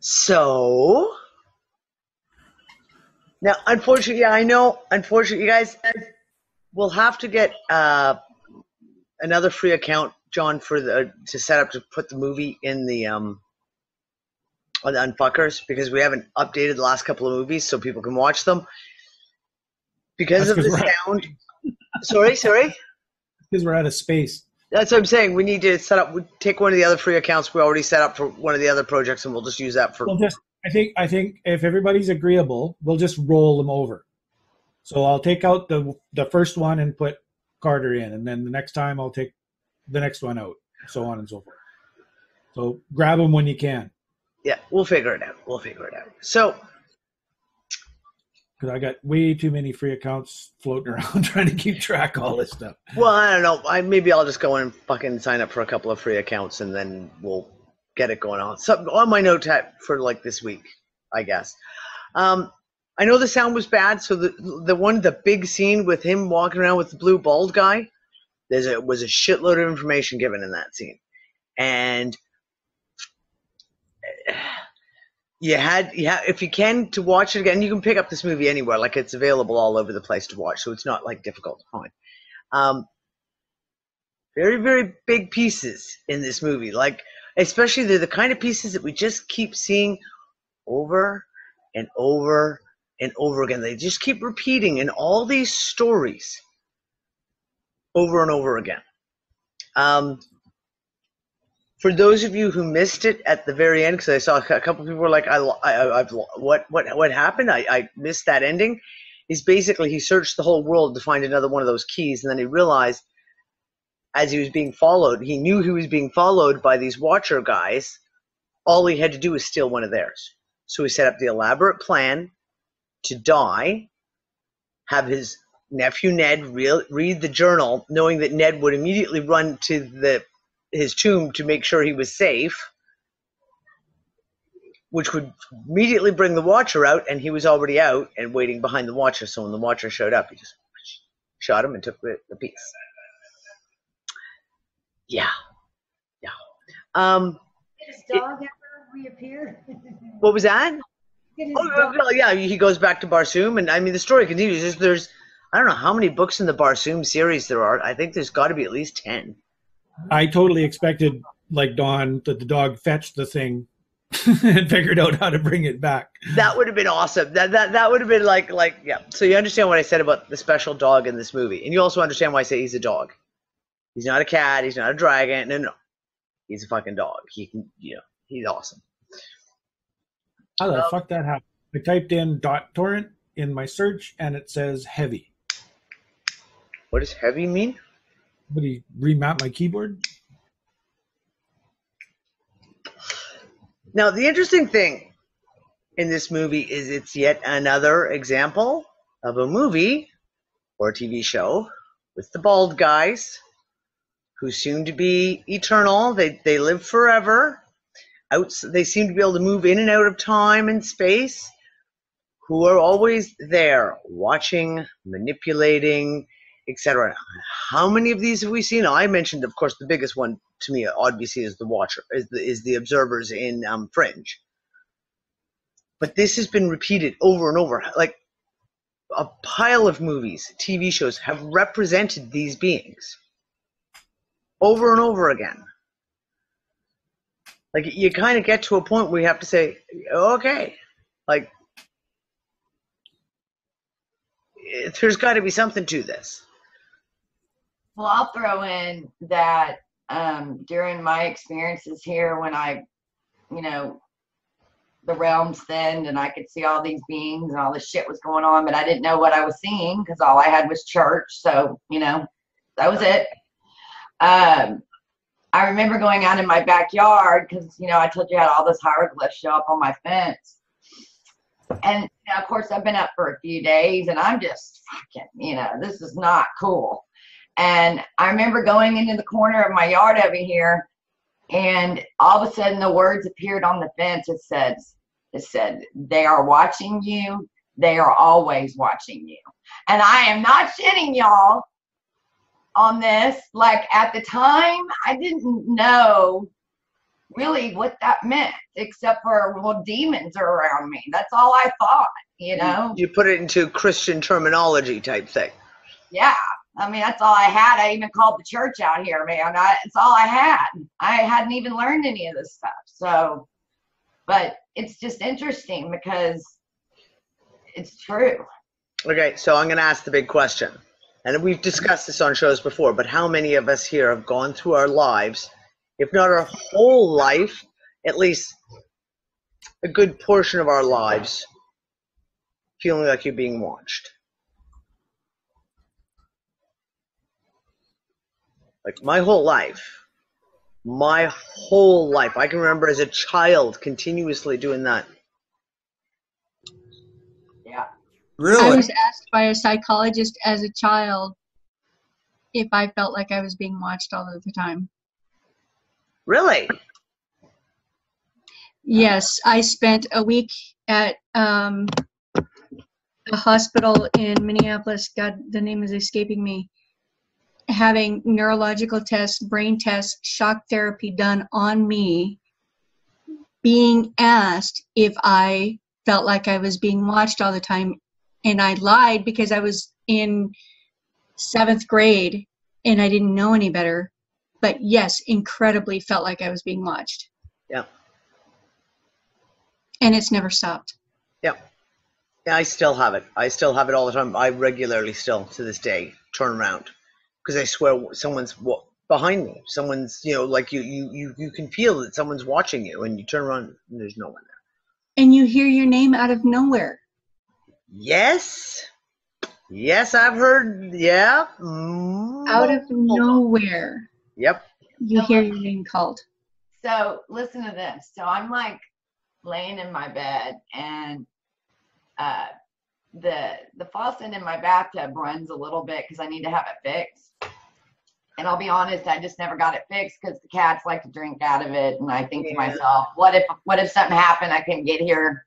So now, unfortunately, yeah, I know. Unfortunately, you guys will have to get another free account, John, for the to set up to put the movie in the on the Unfuckers, because we haven't updated the last couple of movies so people can watch them because That's of because the sound. Sorry. because we're out of space. That's what I'm saying. We need to set up. We take one of the other free accounts we already set up for one of the other projects, and we'll just use that for. We'll just. I think if everybody's agreeable, we'll just roll them over. So I'll take out the first one and put Carter in, and then the next time I'll take the next one out, so on and so forth. So grab them when you can. Yeah, we'll figure it out. So, because I got way too many free accounts floating around trying to keep track of all this stuff. well, I don't know. Maybe I'll just go in and fucking sign up for a couple of free accounts, and then we'll get it going on. So on my note for like this week, I guess. I know the sound was bad, so the big scene with him walking around with the blue bald guy, was a shitload of information given in that scene, and if you can, to watch it again, you can pick up this movie anywhere. Like, it's available all over the place to watch, so it's not like difficult to find. Very, very big pieces in this movie. Like, especially they're the kind of pieces that we just keep seeing over and over and over again. They just keep repeating in all these stories over and over again. For those of you who missed it at the very end, because I saw a couple of people were like, what happened? I missed that ending. Is basically he searched the whole world to find another one of those keys, and then he realized as he was being followed, he knew he was being followed by these Watcher guys. All he had to do was steal one of theirs. So he set up the elaborate plan to die, have his nephew Ned read the journal, knowing that Ned would immediately run to his tomb to make sure he was safe, which would immediately bring the Watcher out, and he was already out and waiting behind the Watcher. So when the Watcher showed up, he just shot him and took the piece. Yeah. Did his dog ever reappear? What was that? Yeah, he goes back to Barsoom, and I mean the story continues. There's I don't know how many books in the Barsoom series there are. I think there's got to be at least 10. I totally expected, like Dawn, that the dog fetched the thing and figured out how to bring it back. That would have been awesome. That would have been like yeah. So you understand what I said about the special dog in this movie, and you also understand why I say he's a dog. He's not a cat. He's not a dragon. No. He's a fucking dog. He can, he's awesome. How the fuck that happened? I typed in .torrent in my search, and it says heavy. What does heavy mean? Would he remount my keyboard? Now, the interesting thing in this movie is it's yet another example of a movie or a TV show with the bald guys who seem to be eternal. They live forever. They seem to be able to move in and out of time and space, who are always there, watching, manipulating, etc. How many of these have we seen? I mentioned, of course, the biggest one to me, obviously, is the Watcher, is the observers in Fringe. But this has been repeated over and over. Like, a pile of movies, TV shows have represented these beings over and over again. Like, you kind of get to a point where you have to say, okay, like, there's got to be something to this. Well, I'll throw in that during my experiences here, when the realms thinned and I could see all these beings and all this shit was going on, but I didn't know what I was seeing because all I had was church. So, that was it. I remember going out in my backyard because, I told you I had all this hieroglyphs show up on my fence. And, of course, I've been up for a few days and I'm just fucking, this is not cool. And I remember going into the corner of my yard over here, and all of a sudden the words appeared on the fence. It said, they are watching you. They are always watching you. And I am not shitting y'all on this. Like, at the time, I didn't know really what that meant, except for, well, demons are around me. That's all I thought, you know? You put it into Christian terminology type thing. Yeah. I mean, that's all I had. I even called the church out here, man. It's all I had. I hadn't even learned any of this stuff. So, but it's just interesting because it's true. Okay, so I'm going to ask the big question. And we've discussed this on shows before, but how many of us here have gone through our lives, if not our whole life, at least a good portion of our lives, feeling like you're being watched? Like my whole life, I can remember as a child continuously doing that. Yeah. Really? I was asked by a psychologist as a child if I felt like I was being watched all of the time. Really? Yes, I spent a week at a hospital in Minneapolis. God, the name is escaping me. Having neurological tests, brain tests, shock therapy done on me, being asked if I felt like I was being watched all the time. And I lied because I was in 7th grade and I didn't know any better. But yes, incredibly felt like I was being watched. Yeah. And it's never stopped. Yeah. Yeah, I still have it. I still have it all the time. I regularly still, to this day, turn around. Because I swear someone's behind me. Someone's, like you can feel that someone's watching you, and you turn around and there's no one there. And you hear your name out of nowhere. Yes. Yes, I've heard. Yeah. Out of nowhere. Yep. You hear your name called. So listen to this. So I'm like laying in my bed, and the faucet in my bathtub runs a little bit because I need to have it fixed. And I'll be honest, I just never got it fixed because the cats like to drink out of it. And I think to myself, what if something happened? I couldn't get here.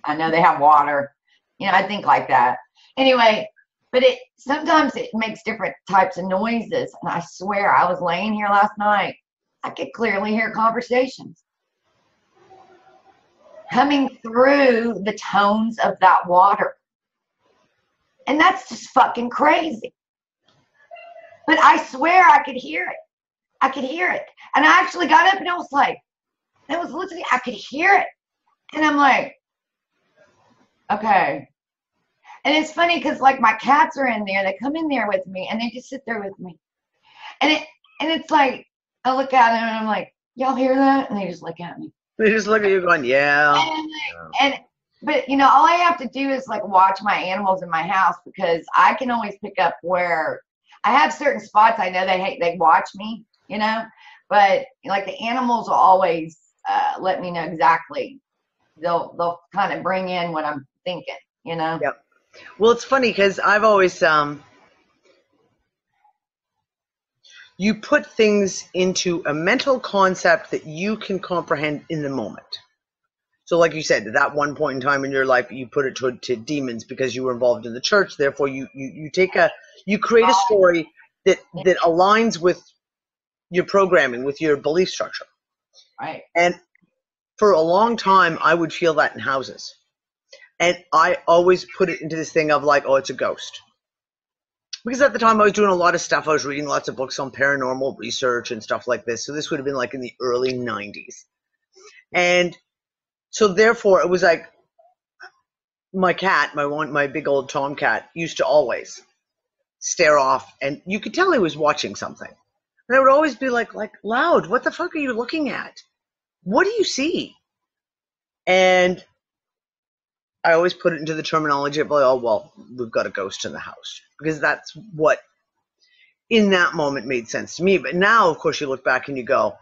I know they have water. I think like that. Anyway, but sometimes it makes different types of noises. And I swear, I was laying here last night. I could clearly hear conversations coming through the tones of that water. And that's just fucking crazy. But I swear I could hear it. I could hear it. And I actually got up and I was like, I was listening. I could hear it. And I'm like, okay. And it's funny because like my cats are in there. They come in there with me and they just sit there with me. And it's like, I look at them and I'm like, y'all hear that? And they just look at me. They just look at you going, yeah. But all I have to do is like watch my animals in my house because I can always pick up where I have certain spots I know they watch me, but like the animals will always let me know exactly. They'll kind of bring in what I'm thinking, Yep. Well, it's funny because I've always you put things into a mental concept that you can comprehend in the moment. So like you said, at that one point in time in your life, you put it to demons because you were involved in the church. Therefore, you create a story that aligns with your programming, with your belief structure. Right. And for a long time, I would feel that in houses. And I always put it into this thing of like, oh, it's a ghost. Because at the time I was doing a lot of stuff. I was reading lots of books on paranormal research and stuff like this. So this would have been like in the early 90s. And so therefore it was like my cat, my big old tomcat used to always stare off and you could tell he was watching something. And I would always be like loud, what the fuck are you looking at? What do you see? And I always put it into the terminology of, oh, well, we've got a ghost in the house. Because that's what, in that moment, made sense to me. But now, of course, you look back and you go,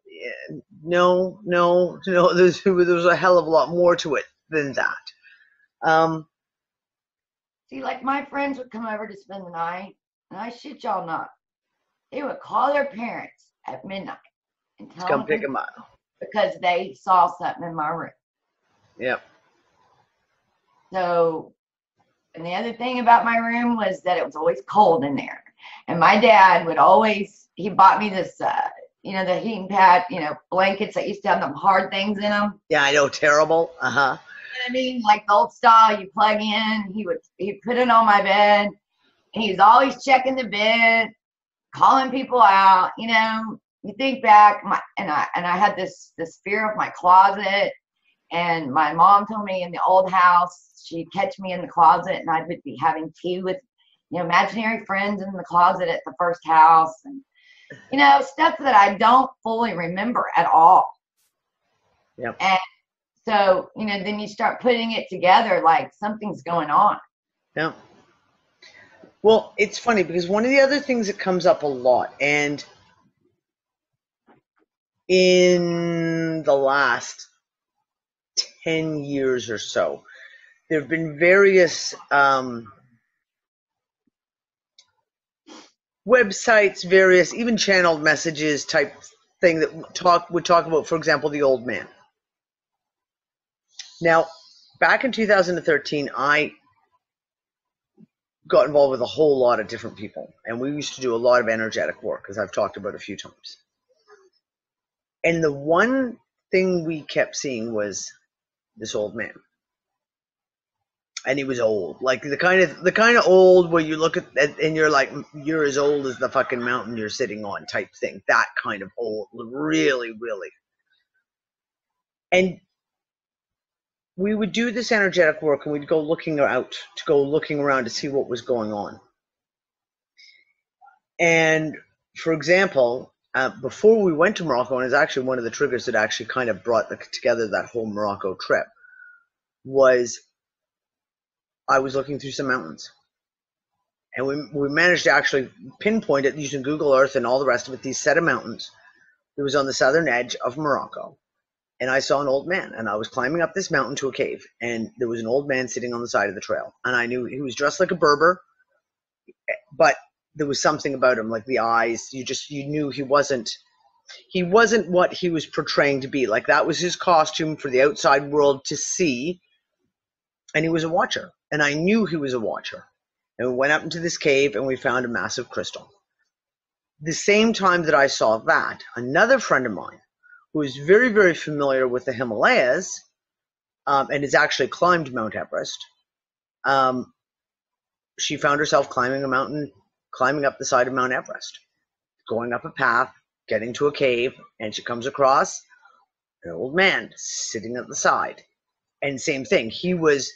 yeah, no, there's a hell of a lot more to it than that. See, like my friends would come over to spend the night, and I shit y'all not. They would call their parents at midnight and tell Come them pick them up. because they saw something in my room. Yep. So, and the other thing about my room was that it was always cold in there. And my dad would always, he bought me this the heating pad, blankets that used to have them hard things in them. Yeah, I know, terrible. You know what I mean? Like the old style, you plug in. He'd put it on my bed, and he was always checking the bed, calling people out. You think back, and I had this fear of my closet, and my mom told me in the old house she'd catch me in the closet, and I would be having tea with imaginary friends in the closet at the first house, and stuff that I don't fully remember at all. Yep. And so then you start putting it together like something's going on. Yeah. Well, it's funny because one of the other things that comes up a lot, and in the last 10 years or so, there have been various websites, various even channeled messages type thing that would talk about, for example, the old man. Now, back in 2013, I got involved with a whole lot of different people, and we used to do a lot of energetic work, as I've talked about a few times. And the one thing we kept seeing was this old man. And he was old, like the kind of old where you look at and you're like, you're as old as the fucking mountain you're sitting on type thing. That kind of old, really, really. And we would do this energetic work, and we'd go looking around to see what was going on. And for example, before we went to Morocco, and it's actually one of the triggers that actually kind of brought together that whole Morocco trip, was I was looking through some mountains, and we managed to actually pinpoint it using Google Earth and all the rest of it, these set of mountains. It was on the southern edge of Morocco, and I saw an old man, and I was climbing up this mountain to a cave, and there was an old man sitting on the side of the trail, and I knew he was dressed like a Berber, but there was something about him, like the eyes, you knew he wasn't what he was portraying to be. Like, that was his costume for the outside world to see, and he was a watcher. And I knew he was a watcher. And we went up into this cave, and we found a massive crystal. The same time that I saw that, another friend of mine, who is very, very familiar with the Himalayas, and has actually climbed Mount Everest, she found herself climbing a mountain, climbing up the side of Mount Everest, going up a path, getting to a cave, and she comes across an old man sitting at the side. And same thing, he was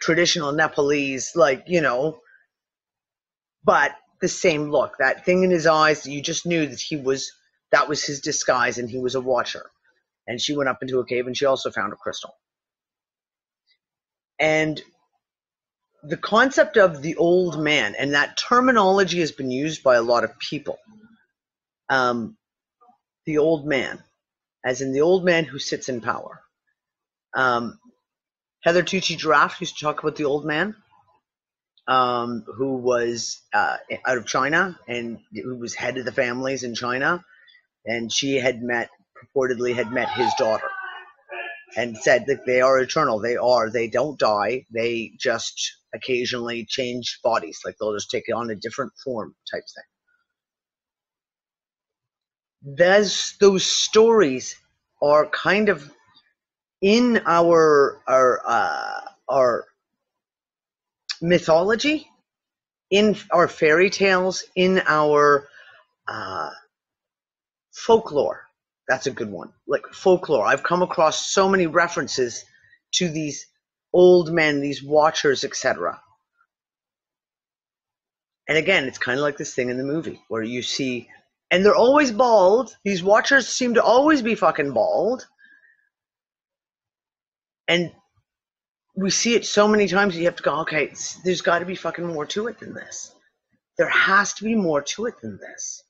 traditional Nepalese, but the same look, that thing in his eyes that you just knew that was his disguise, and he was a watcher. And she went up into a cave, and she also found a crystal. And the concept of the old man, and that terminology has been used by a lot of people. The old man, as in the old man who sits in power. Heather Tucci Giraffe used to talk about the old man, who was out of China, and who was head of the families in China, and she purportedly had met his daughter, and said that they are eternal. They don't die. They just occasionally change bodies, like they'll just take on a different form type thing. Those stories are kind of in our mythology, in our fairy tales, in our folklore. That's a good one. Like folklore. I've come across so many references to these old men, these watchers, etc. And again, it's kind of like this thing in the movie where you see, and they're always bald. These watchers seem to always be fucking bald. And we see it so many times, you have to go, okay, there's got to be fucking more to it than this. There has to be more to it than this.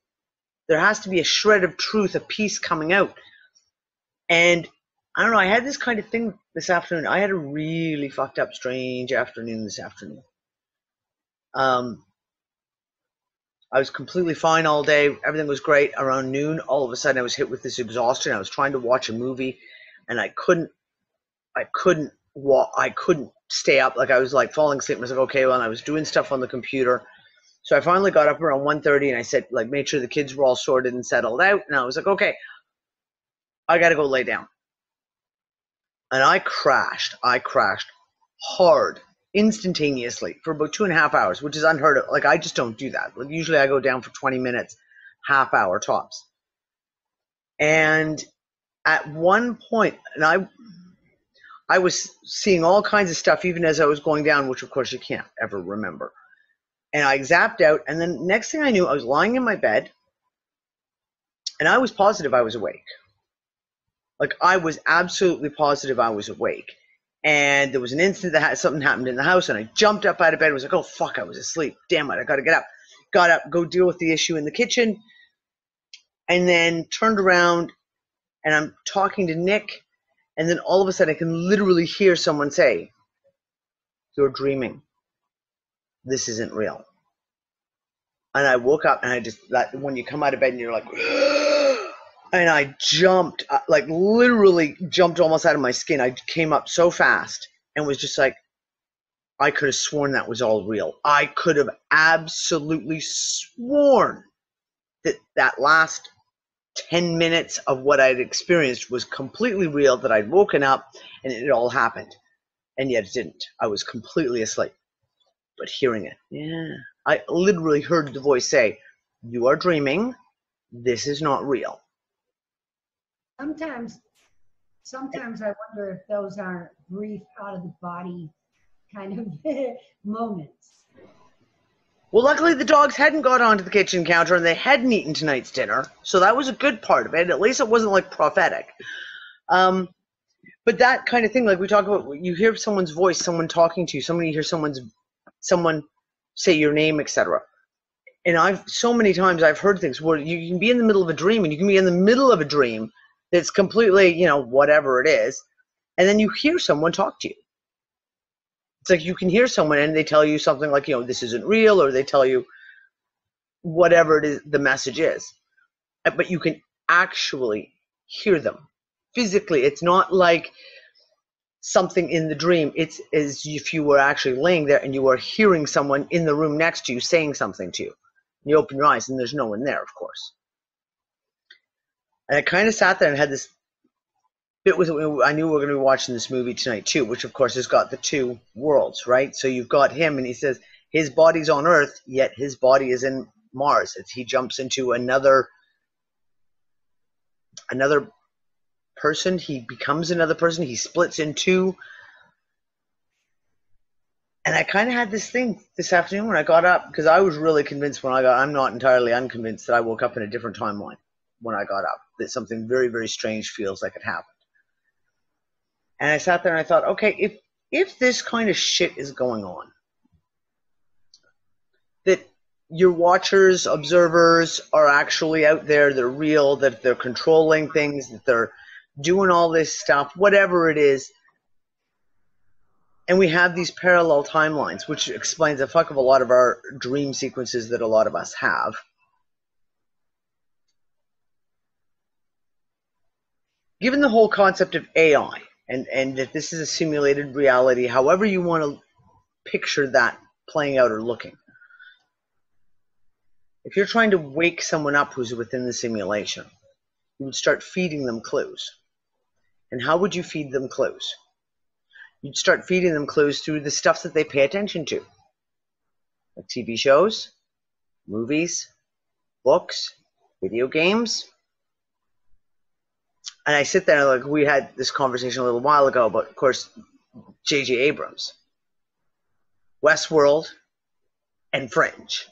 There has to be a shred of truth, a piece coming out. And I don't know, I had this kind of thing this afternoon. I had a really fucked up, strange afternoon this afternoon. I was completely fine all day. Everything was great. Around noon, all of a sudden I was hit with this exhaustion. I was trying to watch a movie, and I couldn't stay up. Like, I was like falling asleep. I was like, okay, well, and I was doing stuff on the computer. So I finally got up around 1:30 and I said, like, made sure the kids were all sorted and settled out. And I was like, okay, I got to go lay down. And I crashed hard, instantaneously for about 2.5 hours, which is unheard of. Like, I just don't do that. Like, usually I go down for 20 minutes, half hour tops. And at one point, and I was seeing all kinds of stuff even as I was going down, which of course you can't ever remember. And I zapped out, and then next thing I knew, I was lying in my bed, and I was positive I was awake. Like, I was absolutely positive I was awake. And there was an instant that something happened in the house, and I jumped up out of bed and was like, oh, fuck, I was asleep. Damn it, I got to get up. Got up, go deal with the issue in the kitchen, and then turned around, and I'm talking to Nick, and then all of a sudden I can literally hear someone say, you're dreaming. This isn't real. And I woke up, and I just, that when you come out of bed and you're like, and I jumped, like literally jumped almost out of my skin. I came up so fast and was just like, I could have sworn that was all real. I could have absolutely sworn that that last 10 minutes of what I'd experienced was completely real, that I'd woken up and it all happened. And yet it didn't. I was completely asleep. But hearing it, yeah. I literally heard the voice say, you are dreaming. This is not real. Sometimes I wonder if those aren't brief out of the body kind of moments. Well, luckily the dogs hadn't got onto the kitchen counter and they hadn't eaten tonight's dinner. So that was a good part of it. At least it wasn't like prophetic. But that kind of thing, like we talk about, you hear someone's voice, someone talking to you, you hear someone say your name, etc. And so many times I've heard things where you can be in the middle of a dream, and you can be in the middle of a dream that's completely, whatever it is, and then you hear someone talk to you. It's like you can hear someone and they tell you something like, this isn't real, or they tell you whatever it is the message is. But you can actually hear them physically. It's not like something in the dream. It's as if you were actually laying there and you are hearing someone in the room next to you saying something to you. And you open your eyes and there's no one there, of course. And I kind of sat there and had this bit with, I knew we were going to be watching this movie tonight too, which of course has got the two worlds, right? So you've got him and he says his body's on Earth, yet his body is in Mars. He jumps into another person, he becomes another person, he splits in two. And I kind of had this thing this afternoon when I got up, because I was really convinced I'm not entirely unconvinced that I woke up in a different timeline when I got up, that something very, very strange feels like it happened. And I sat there and I thought, okay, if this kind of shit is going on, that your watchers, observers are actually out there, they're real, that they're controlling things, that they're doing all this stuff, whatever it is, and we have these parallel timelines, which explains a fuck of a lot of our dream sequences that a lot of us have. Given the whole concept of AI, and that this is a simulated reality, however you want to picture that playing out or looking. If you're trying to wake someone up who's within the simulation, you would start feeding them clues. And how would you feed them clues? You'd start feeding them clues through the stuff that they pay attention to. Like TV shows, movies, books, video games. And I sit there, like, we had this conversation a little while ago about, of course, J.J. Abrams, Westworld, and Fringe.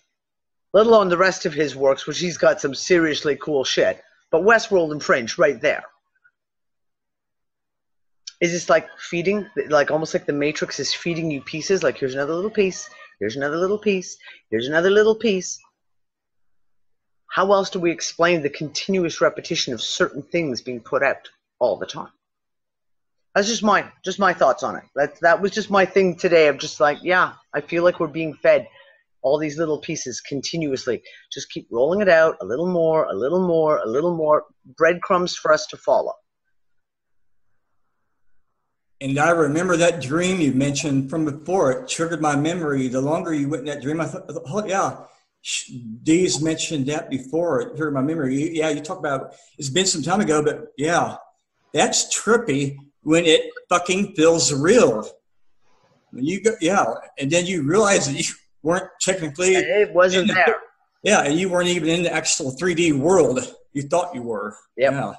Let alone the rest of his works, which he's got some seriously cool shit. But Westworld and Fringe, right there. Is this like feeding, like almost like the Matrix is feeding you pieces? Like, here's another little piece, here's another little piece, here's another little piece. How else do we explain the continuous repetition of certain things being put out all the time? That's just my thoughts on it. That was just my thing today of just like, yeah, I feel like we're being fed all these little pieces continuously. Just keep rolling it out a little more, a little more, a little more. Breadcrumbs for us to follow. And I remember that dream you mentioned from before. It triggered my memory. The longer you went in that dream, I thought, oh, yeah, Dee's mentioned that before here in my memory. Yeah, you talk about it's been some time ago, but yeah, that's trippy when it fucking feels real. When you go, yeah, and then you realize that you weren't technically. It wasn't there. Yeah, and you weren't even in the actual 3D world. You thought you were. Yep. Yeah.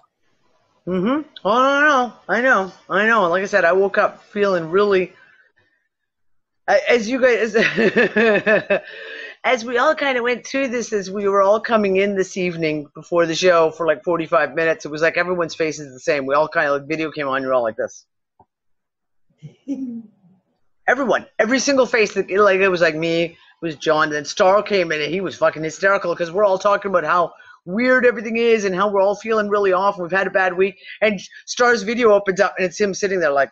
Mm-hmm. Oh, I know. Like I said, I woke up feeling really, as you guys, as we all kind of went through this, as we were all coming in this evening before the show for like 45 minutes, it was like everyone's face is the same. We all kind of, like, video came on, you're all like this. Everyone, every single face that, like, it was like me, it was John, and then Star came in and he was fucking hysterical because we're all talking about how weird everything is and how we're all feeling really off. We've had a bad week, and Star's video opens up and it's him sitting there like,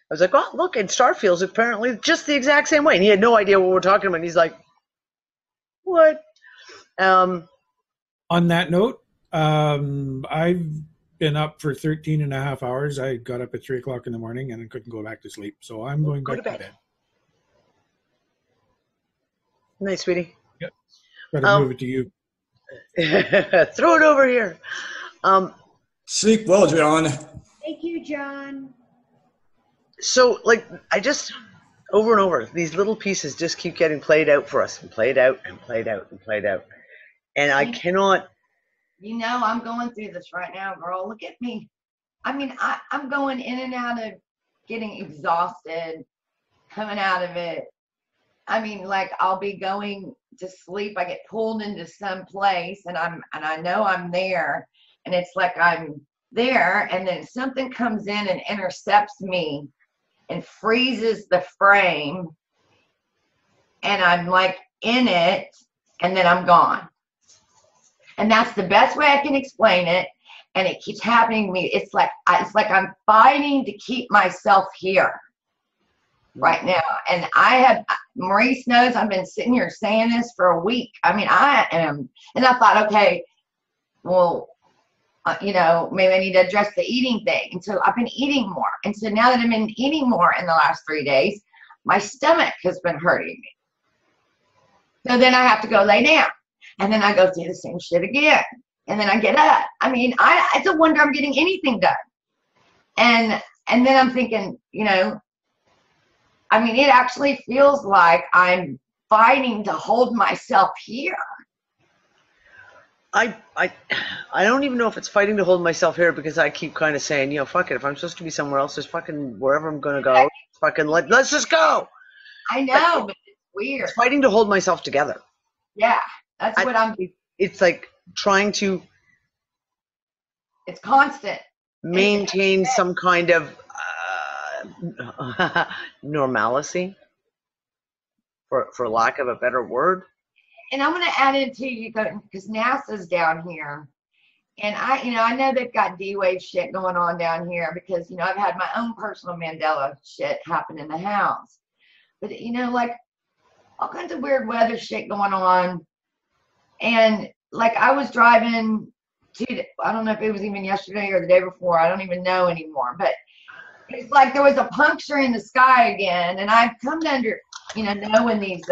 I was like, oh, look, and Star feels apparently just the exact same way, and he had no idea what we're talking about, and he's like, what? On that note, I've been up for 13 and a half hours. I got up at 3 o'clock in the morning and I couldn't go back to sleep. So I'm going back to bed. Nice, sweetie. Yep. Better move it to you. Throw it over here. Sleep well, John. Thank you, John. So, like, I just, over and over, these little pieces just keep getting played out for us, and played out, and played out, and played out. And I cannot. You know, I'm going through this right now, girl. Look at me. I mean, I'm going in and out of getting exhausted, coming out of it. I mean, like, I'll be going to sleep. I get pulled into some place, and I know I'm there, and it's like I'm there, and then something comes in and intercepts me and freezes the frame, and I'm like in it, and then I'm gone. And that's the best way I can explain it. And it keeps happening to me. It's like I'm fighting to keep myself here right now. And Maurice knows I've been sitting here saying this for a week. I mean, I am. And I thought, okay, well, you know, maybe I need to address the eating thing. And so I've been eating more. And so now that I've been eating more in the last 3 days, my stomach has been hurting me. So then I have to go lay down. And then I go through the same shit again. And then I get up. I mean, it's a wonder I'm getting anything done. And then I'm thinking, you know, I mean, it actually feels like I'm fighting to hold myself here. I don't even know if it's fighting to hold myself here, because I keep kind of saying, you know, fuck it. If I'm supposed to be somewhere else, just fucking wherever I'm going to go, fucking let's just go. I know, but it's weird. It's fighting to hold myself together. Yeah, that's what I'm doing. It's like trying to. It's constant. Maintain some kind of normalcy, for lack of a better word. And I'm going to add in too, because NASA's down here, and I know they've got D-Wave shit going on down here, because, you know, I've had my own personal Mandela shit happen in the house. But, you know, like, all kinds of weird weather shit going on. And, like, I was driving I don't know if it was even yesterday or the day before. I don't even know anymore. But it's like there was a puncture in the sky again. And I've come to know when these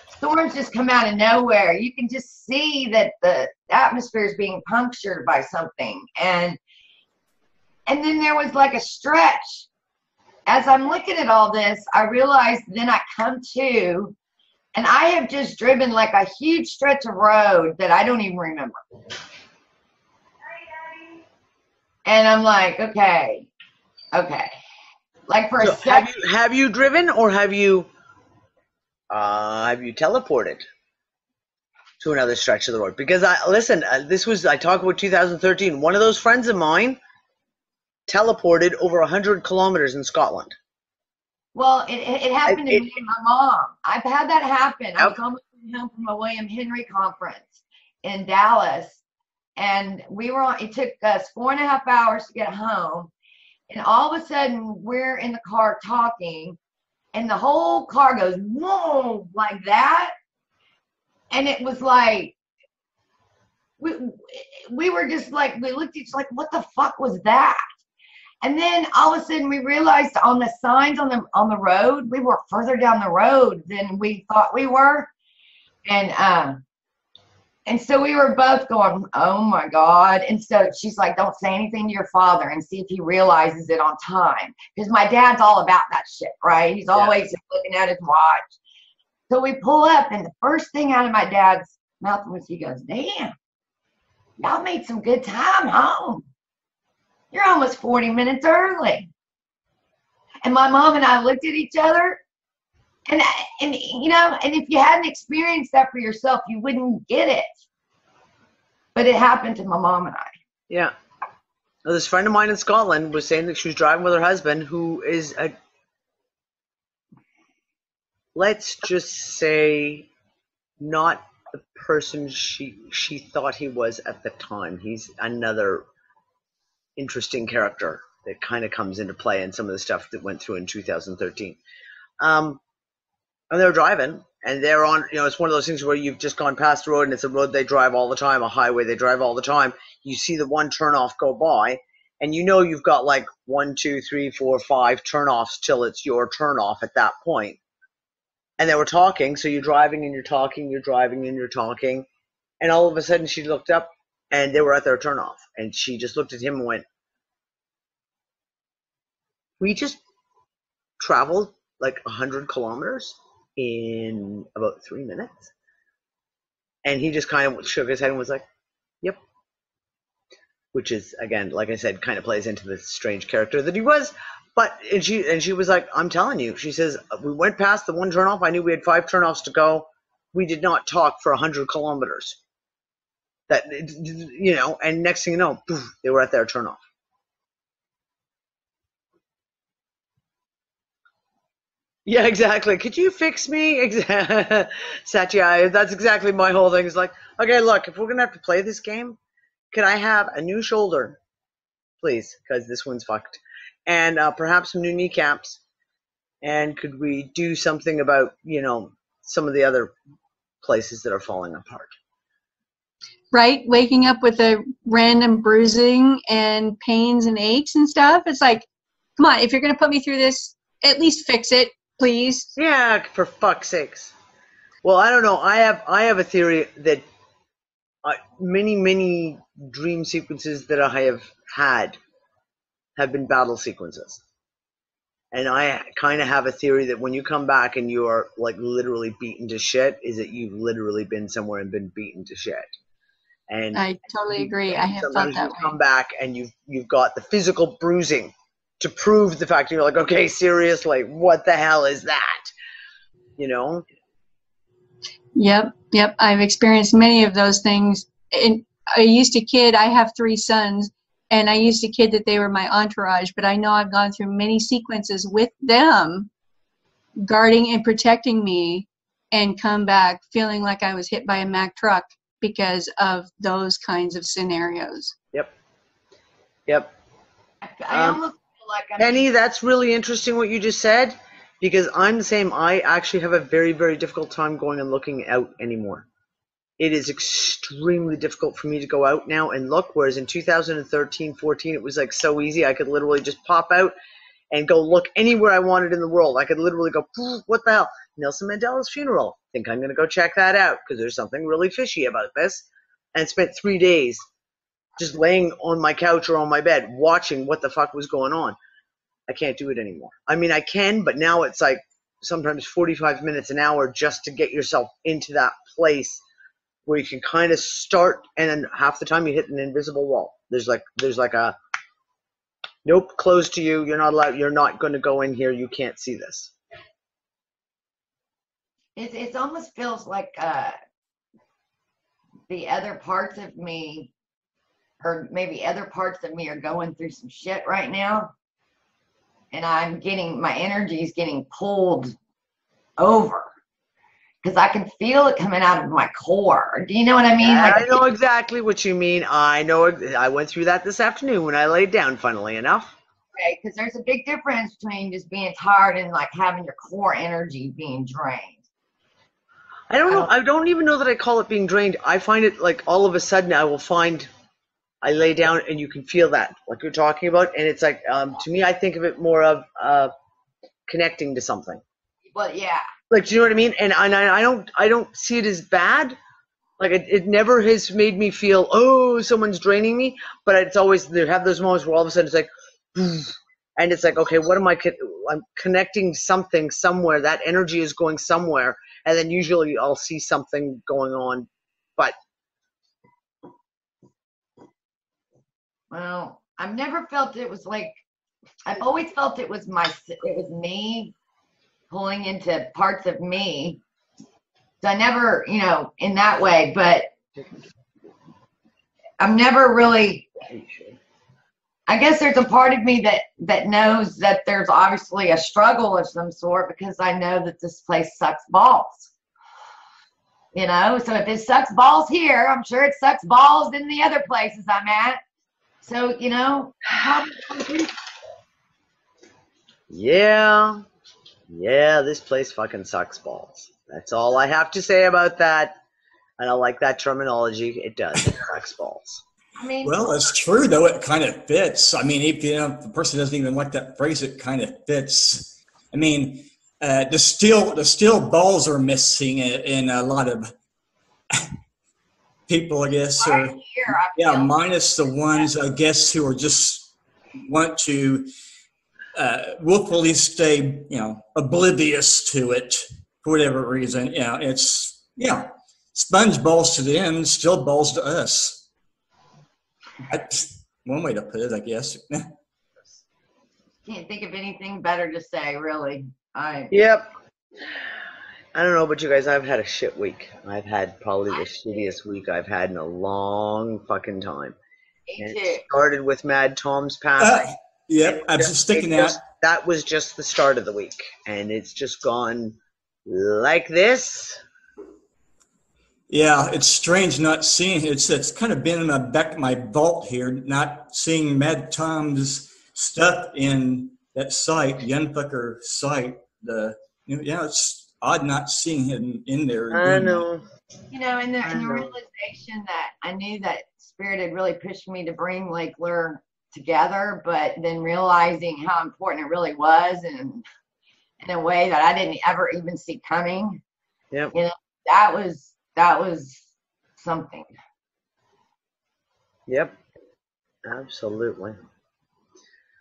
storms just come out of nowhere. You can just see that the atmosphere is being punctured by something. And then there was like a stretch. As I'm looking at all this, I realized then I come to, and I have just driven like a huge stretch of road that I don't even remember. And I'm like, okay. Like for a second. Have you driven, or have you teleported to another stretch of the road? Because I talk about 2013. One of those friends of mine teleported over 100 kilometers in Scotland. Well, it happened to me and my mom. I've had that happen. I was almost home from a William Henry conference in Dallas. And it took us 4.5 hours to get home. And all of a sudden, we're in the car talking, and the whole car goes, whoa, like that. And it was like, we were just like, we looked at each other like, what the fuck was that? And then all of a sudden we realized on the signs on the road, we were further down the road than we thought we were. And so we were both going, oh my God. And so she's like, don't say anything to your father and see if he realizes it on time. Because my dad's all about that shit, right? He's always looking at his watch. So we pull up, and the first thing out of my dad's mouth was, he goes, damn, y'all made some good time home. You're almost 40 minutes early. And my mom and I looked at each other, and you know, and if you hadn't experienced that for yourself, you wouldn't get it. But it happened to my mom and I. Yeah. Well, this friend of mine in Scotland was saying that she was driving with her husband, who is a, let's just say, not the person she thought he was at the time. He's another interesting character that kind of comes into play in some of the stuff that went through in 2013. And they're driving, and they're on, you know, it's one of those things where you've just gone past the road, and it's a road they drive all the time, a highway they drive all the time. You see the one turnoff go by, and you know you've got like 1, 2, 3, 4, 5 turnoffs till it's your turnoff at that point. And they were talking, so you're driving and you're talking, you're driving and you're talking, and all of a sudden she looked up, and they were at their turnoff, and she just looked at him and went, we just traveled like 100 kilometers in about 3 minutes. And he just kind of shook his head and was like, yep. Which is, again, like I said, kind of plays into the strange character that he was. But and she was like, I'm telling you, she says, we went past the one turnoff. I knew we had 5 turnoffs to go. We did not talk for 100 kilometers. That, you know, and next thing you know, poof, they were at their turnoff. Yeah, exactly. Could you fix me? Satya, that's exactly my whole thing. Is like, okay, look, if we're going to have to play this game, can I have a new shoulder, please? Because this one's fucked. And perhaps some new kneecaps. And could we do something about, you know, some of the other places that are falling apart? Right? Waking up with a random bruising and pains and aches and stuff. It's like, come on, if you're going to put me through this, at least fix it, please. Yeah, for fuck's sakes. Well, I don't know. I have a theory that many dream sequences that I have had have been battle sequences. And I kind of have a theory that when you come back and you are like literally beaten to shit, is that you've literally been somewhere and been beaten to shit. And I totally agree. I have felt that way. Come back and you've got the physical bruising to prove the fact. You're like, okay, seriously, what the hell is that? You know? Yep. I've experienced many of those things. And I used to kid, I have 3 sons, and I used to kid that they were my entourage, but I know I've gone through many sequences with them guarding and protecting me and come back feeling like I was hit by a Mack truck because of those kinds of scenarios. Yep. I almost feel like I'm Penny, that's really interesting what you just said, because I'm the same. I actually have a very, very difficult time going and looking out anymore. It is extremely difficult for me to go out now and look, whereas in 2013, 14, it was like so easy. I could literally just pop out and go look anywhere I wanted in the world. I could literally go, what the hell? Nelson Mandela's funeral. Think I'm going to go check that out because there's something really fishy about this. And spent 3 days just laying on my couch or on my bed watching what the fuck was going on. I can't do it anymore. I mean, I can, but now it's like sometimes 45 minutes, an hour just to get yourself into that place where you can kind of start, and then half the time you hit an invisible wall. There's like a nope, closed to you. You're not allowed. You're not going to go in here. You can't see this. It almost feels like the other parts of me, or maybe other parts of me, are going through some shit right now, and my energy is getting pulled over because I can feel it coming out of my core. Do you know what I mean? Yeah, I know exactly what you mean. I know. I went through that this afternoon when I laid down. Funnily enough. Okay, because there's a big difference between just being tired and like having your core energy being drained. I don't know. I don't even know that I call it being drained. I find it like all of a sudden I will find I lay down and you can feel that, like you're talking about. And it's like, to me, I think of it more of connecting to something. Well, yeah. Like, do you know what I mean? And I don't see it as bad. Like it never has made me feel, oh, someone's draining me. But it's always, they have those moments where all of a sudden it's like, and it's like, okay, what am I'm connecting something somewhere. That energy is going somewhere. And then usually I'll see something going on. But well, I've never felt it was like, I've always felt it was me pulling into parts of me. So I never, in that way, but I'm never really, I guess there's a part of me that knows that there's obviously a struggle of some sort, because I know that this place sucks balls. So if it sucks balls here, I'm sure it sucks balls in the other places I'm at. So, yeah, this place fucking sucks balls. That's all I have to say about that. I don't like that terminology. It does. It sucks balls. I mean, well, it's true though. It kind of fits. I mean, if the person doesn't even like that phrase, it kind of fits. I mean, the steel balls are missing in a lot of people, I guess. Right or here, minus the ones, I guess, who are just want to willfully stay, oblivious to it for whatever reason. It's sponge balls to them, still balls to us. That's one way to put it, I guess. Can't think of anything better to say, really. Yep. I don't know about you guys. I've had a shit week. I've had probably the shittiest week I've had in a long fucking time. Me And too. it started with Mad Tom's passing. Yep, I was just thinking that. That was just the start of the week. And it's just gone like this. Yeah, it's strange not seeing it. It's kind of been in my vault here, not seeing Mad Tom's stuff in that site, the Unfucker site. It's odd not seeing him in there. I know. And the realization that I knew that Spirit had really pushed me to bring Lake Lure together, but then realizing how important it really was, and in a way that I didn't ever even see coming. Yep. That was something. Yep. Absolutely.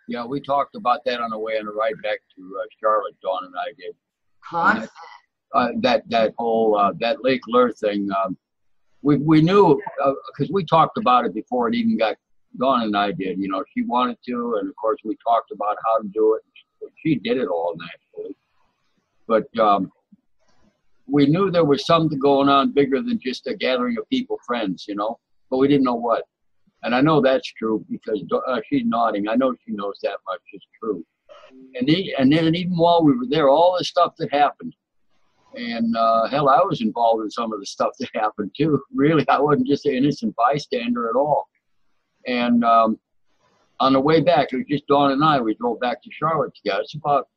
Yeah, we talked about that on the way on the ride back to Charlotte. Dawn and I did. Constant. That whole that Lake Lure thing. We knew because we talked about it before it even got. Dawn and I did. She wanted to, and of course we talked about how to do it. She did it all naturally, but we knew there was something going on bigger than just a gathering of people, friends. But we didn't know what. And I know that's true because she's nodding. I know she knows that much is true. And then even while we were there, all the stuff that happened. And hell, I was involved in some of the stuff that happened too. Really, I wasn't just an innocent bystander at all. And on the way back, it was just Dawn and I. We drove back to Charlotte together. It's about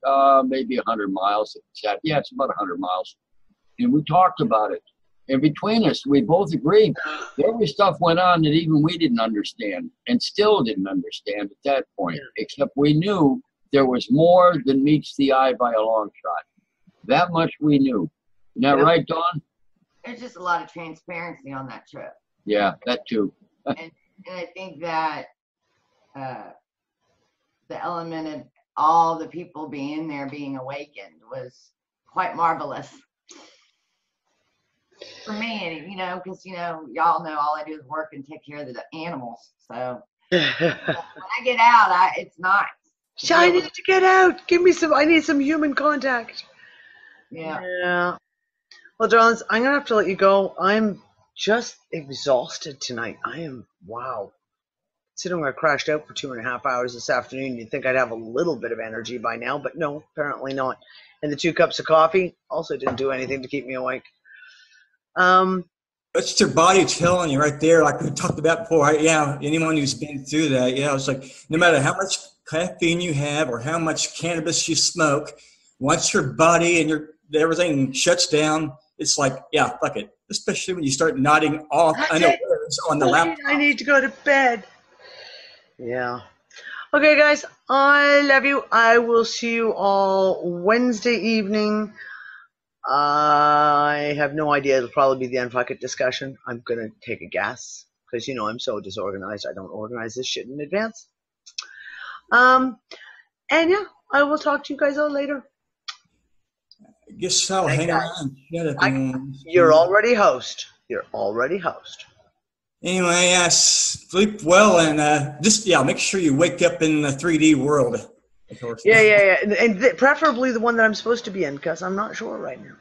maybe 100 miles. Yeah, it's about 100 miles. And we talked about it. And between us, we both agreed there was stuff went on that even we didn't understand and still didn't understand at that point, except we knew there was more than meets the eye by a long shot. That much we knew. Isn't that right, Dawn? There's just a lot of transparency on that trip. Yeah, that too. And I think that the element of all the people being there being awakened was quite marvelous. For me, because, y'all know all I do is work and take care of the animals. So when I get out, it's nice. I need to get out. I need some human contact. Yeah. Well, darlings, I'm going to have to let you go. I'm just exhausted tonight. Wow. Considering I crashed out for 2.5 hours this afternoon, you'd think I'd have a little bit of energy by now, but no, apparently not. And the 2 cups of coffee also didn't do anything to keep me awake. That's your body telling you right there, like we talked about before. Anyone who's been through that, it's like no matter how much caffeine you have or how much cannabis you smoke, once your body and everything shuts down, it's like, fuck it. Especially when you start nodding off unawares on the laptop. I need to go to bed. Yeah. Okay, guys, I love you. I will see you all Wednesday evening. I have no idea. It'll probably be the Unfuck It discussion. I'm going to take a guess because, you know, I'm so disorganized. I don't organize this shit in advance. And yeah, I will talk to you guys all later. I guess I'll Thank hang God. around. Shut up. You're already host. You're already host. Anyway, sleep well and just make sure you wake up in the 3D world. Of course. Yeah. And preferably the one that I'm supposed to be in because I'm not sure right now.